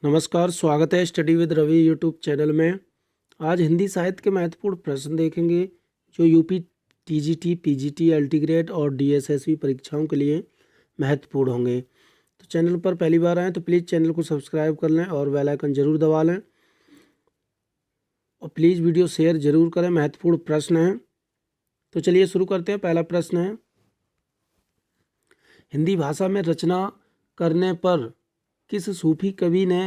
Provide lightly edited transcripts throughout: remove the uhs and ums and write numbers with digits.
नमस्कार, स्वागत है study with Ravi YouTube channel में। आज हिंदी साहित्य के महत्वपूर्ण प्रश्न देखेंगे जो यूपी टीजीटी, पीजीटी, अल्टीग्रेड और डीएसएसबी परीक्षाओं के लिए महत्वपूर्ण होंगे। तो चैनल पर पहली बार आएँ तो प्लीज़ चैनल को सब्सक्राइब कर लें और बेल आइकन जरूर दबा लें और प्लीज़ वीडियो शेयर जरूर करें। महत्वपूर्ण प्रश्न हैं, तो चलिए शुरू करते हैं। पहला प्रश्न है, हिंदी भाषा में रचना करने पर किस सूफी कवि ने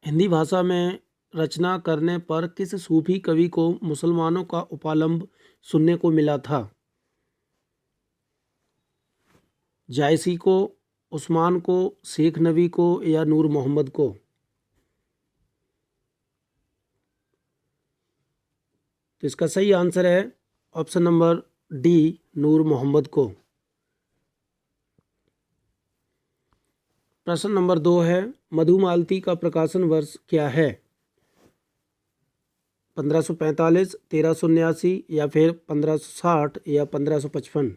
हिंदी भाषा में रचना करने पर किस सूफी कवि को मुसलमानों का उपालंब सुनने को मिला था? जायसी को, उस्मान को, शेख नबी को या नूर मोहम्मद को? तो इसका सही आंसर है ऑप्शन नंबर डी, नूर मोहम्मद को। प्रश्न नंबर 2 है, मधुमालती का प्रकाशन वर्ष क्या है? 1545, 1379 या फिर 1560 या 1555?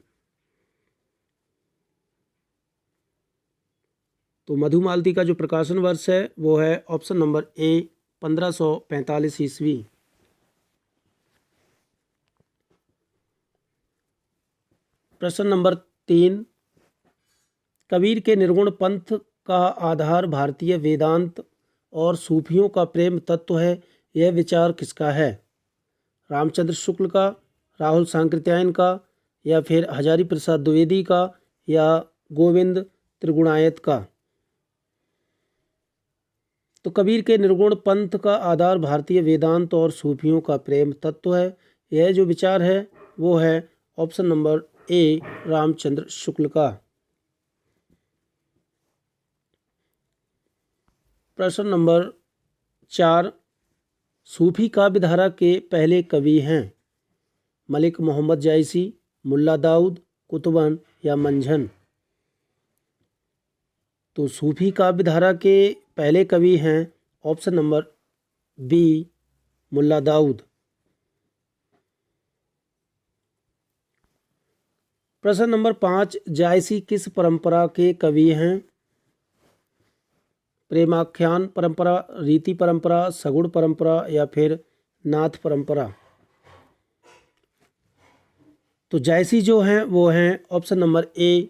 तो मधुमालती का जो प्रकाशन वर्ष है वो है ऑप्शन नंबर ए, 1545 ईस्वी। प्रश्न नंबर 3, कबीर के निर्गुण पंथ का आधार भारतीय वेदांत और सूफियों का प्रेम तत्व है, यह विचार किसका है? रामचंद्र शुक्ल का, राहुल सांकृत्यायन का या फिर हजारी प्रसाद द्विवेदी का या गोविंद त्रिगुणायत का? तो कबीर के निर्गुण पंथ का आधार भारतीय वेदांत और सूफियों का प्रेम तत्व है, यह जो विचार है वो है option number A, Ramchandra Shukla का। प्रश्न नंबर 4, सूफी काव्यधारा के पहले कवि हैं? मलिक मोहम्मद जायसी, मुल्ला दाऊद, कुतुबन या मंझन? तो सूफी काव्यधारा के पहले कवि हैं option number B, Mulla Daud. प्रश्न नंबर 5, जायसी किस परंपरा के कवि हैं? प्रेमाख्यान परंपरा, रीति परंपरा, सगुण परंपरा या फिर नाथ परंपरा? तो जायसी जो हैं वो हैं ऑप्शन नंबर ए,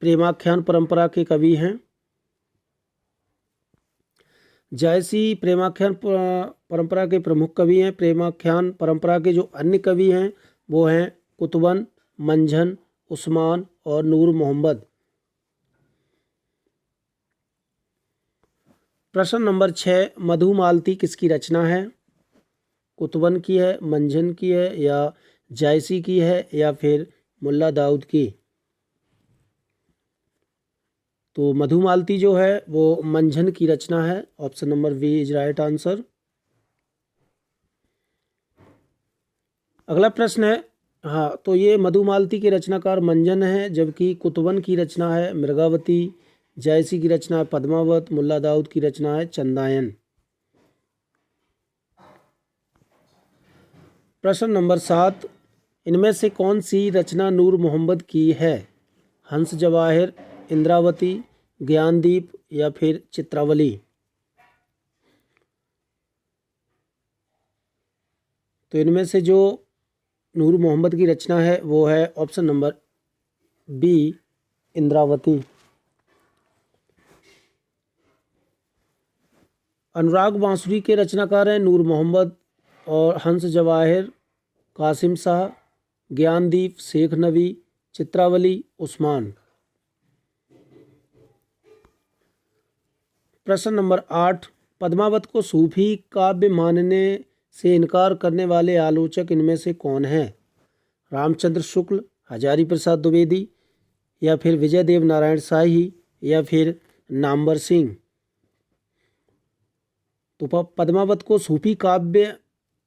प्रेमाख्यान परंपरा के कवि हैं। जायसी प्रेमाख्यान परंपरा के प्रमुख कवि हैं। प्रेमाख्यान परंपरा के जो अन्य कवि हैं वो हैं कुतुबन, मंझन, उस्मान और नूर मोहम्मद। प्रश्न नंबर 6, मधुमालती किसकी रचना है? कुतुबन की है, मंझन की है या जायसी की है या फिर मुल्ला दाऊद की? तो मधुमालती जो है वो मंझन की रचना है। Option number B is right answer. अगला प्रश्न है, हाँ तो ये मधुमालती के रचनाकार मंझन है, जबकि कुतुबन की रचना है मृगावती, जायसी की रचना है पद्मावत, मुल्ला दाऊद की रचना है चंदायन। प्रश्न नंबर 7, इनमें से कौन सी रचना नूर मोहम्मद की है? हंस जवाहिर, इंद्रावती, ज्ञानदीप या फिर चित्रावली? तो इनमें से जो नूर मोहम्मद की रचना है वो है ऑप्शन नंबर बी, इंद्रावती। अनुराग बांसुरी के रचनाकार हैं नूर मोहम्मद और हंस जवाहिर कासिम शाह, ज्ञानदीप शेख नबी, चित्रावली उस्मान। प्रश्न नंबर 8, पद्मावत को सूफी काव्य मानने से इनकार करने वाले आलोचक इनमें से कौन है? रामचंद्र शुक्ल, हजारी प्रसाद द्विवेदी या फिर विजय देव नारायण शाही या फिर नामवर सिंह? तो पद्मावत को सूफी काव्य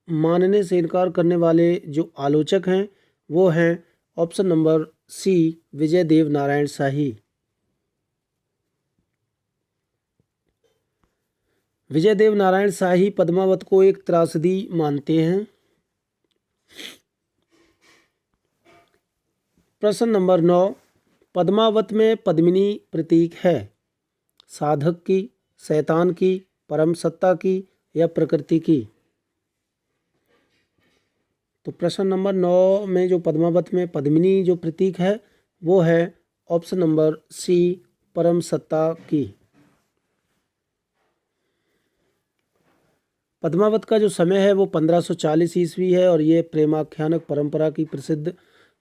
मानने से इनकार करने वाले जो आलोचक हैं वो हैं ऑप्शन नंबर सी, विजय देव नारायण शाही। विजय देव नारायण शाही पद्मावत को एक त्रासदी मानते हैं। प्रश्न नंबर 9, पद्मावत में पद्मिनी प्रतीक है? साधक की, शैतान की, परम सत्ता की या प्रकृति की? तो प्रश्न नंबर 9 में जो पद्मावत में पद्मिनी जो प्रतीक है वो है ऑप्शन नंबर सी, परम सत्ता की। पद्मावत का जो समय है वो 1540 ईस्वी है और ये प्रेमाख्यानक परंपरा की प्रसिद्ध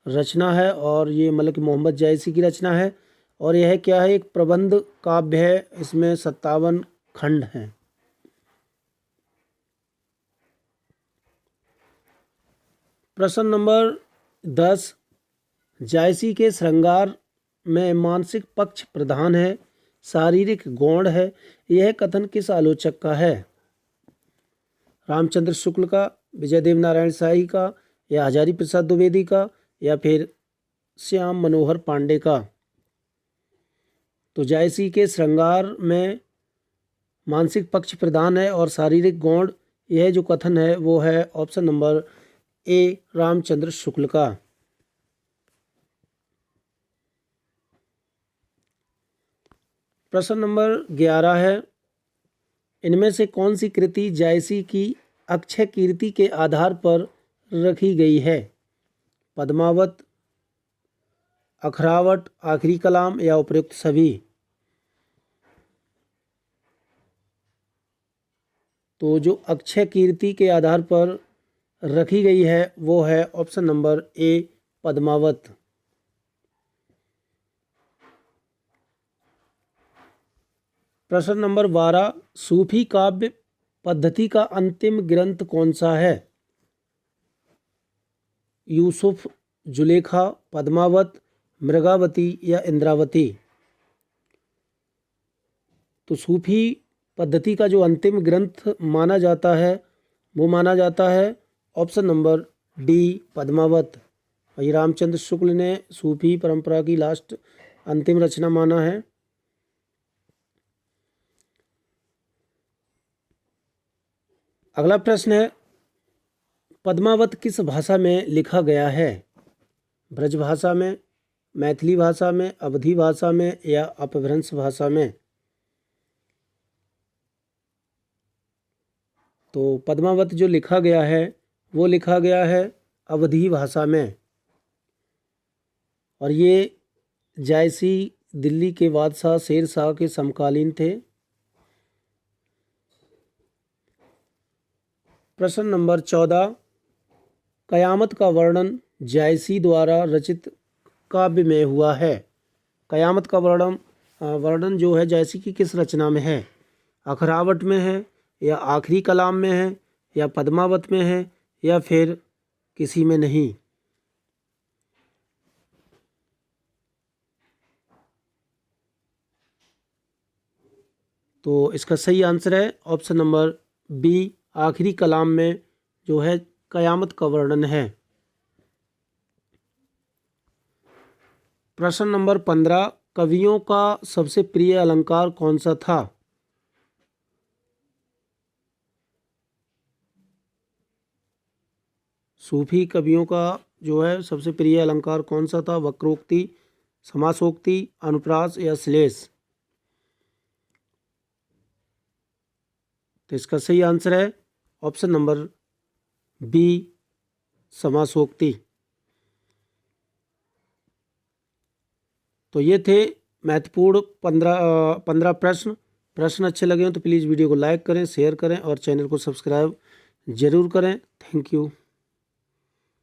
रचना है और ये मलिक मोहम्मद जायसी की रचना है और यह क्या है, एक प्रबंध काव्य है। इसमें 57 खंड हैं। प्रश्न नंबर 10, जायसी के श्रृंगार में मानसिक पक्ष प्रधान है, शारीरिक गौण है, यह कथन किस आलोचक का है? रामचंद्र शुक्ल का, विजय देव नारायण शाही का, या हजारी प्रसाद द्विवेदी का, या फिर श्याम मनोहर पांडे का? तो जायसी के श्रृंगार में मानसिक पक्ष प्रधान है और शारीरिक गौण, यह जो कथन है वो है option number A, Ramchandra Shukla का। प्रश्न नंबर 11 है, इनमें से कौन सी कृति जायसी की अक्षय कीर्ति के आधार पर रखी गई है? पद्मावत, अखरावट, आखिरी कलाम या उपयुक्त सभी? तो जो अक्षय कीर्ति के आधार पर रखी गई है वो है ऑप्शन नंबर ए, पद्मावत। प्रश्न नंबर 12, सूफी काव्य पद्धति का अंतिम ग्रंथ कौन सा है? यूसुफ, जुलेखा, पद्मावत, मृगावती या इंद्रावती? तो सूफी पद्धति का जो अंतिम ग्रंथ माना जाता है वो माना जाता है ऑप्शन नंबर डी, पद्मावत। वही रामचंद्र शुक्ल ने सूफी परंपरा की लास्ट अंतिम रचना माना है। अगला प्रश्न है, पद्मावत किस भाषा में लिखा गया है? ब्रज भाषा में, मैथिली भाषा में, अवधी भाषा में या अपभ्रंश भाषा में? तो पद्मावत जो लिखा गया है वो लिखा गया है अवधी भाषा में और ये जायसी दिल्ली के बादशाह शेर शाह के समकालीन थे। प्रश्न नंबर 14, कयामत का वर्णन जायसी द्वारा रचित काव्य में हुआ है? कयामत का वर्णन जो है जायसी की किस रचना में है? अखरावट में है या आखिरी कलाम में है या पद्मावत में है या फिर किसी में नहीं? तो इसका सही आंसर है ऑप्शन नंबर बी, आखिरी कलाम में जो है कयामत का वर्णन है। प्रश्न नंबर 15, कवियों का सबसे प्रिय अलंकार कौन सा था? सूफी कवियों का जो है सबसे प्रिय अलंकार कौन सा था? वक्रोक्ति, समासोक्ति, अनुप्रास या श्लेष? तो इसका सही आंसर है ऑप्शन नंबर बी, समासोक्ति। तो ये थे महत्वपूर्ण 15 प्रश्न अच्छे लगे हो तो प्लीज़ वीडियो को लाइक करें, शेयर करें और चैनल को सब्सक्राइब जरूर करें। Thank you.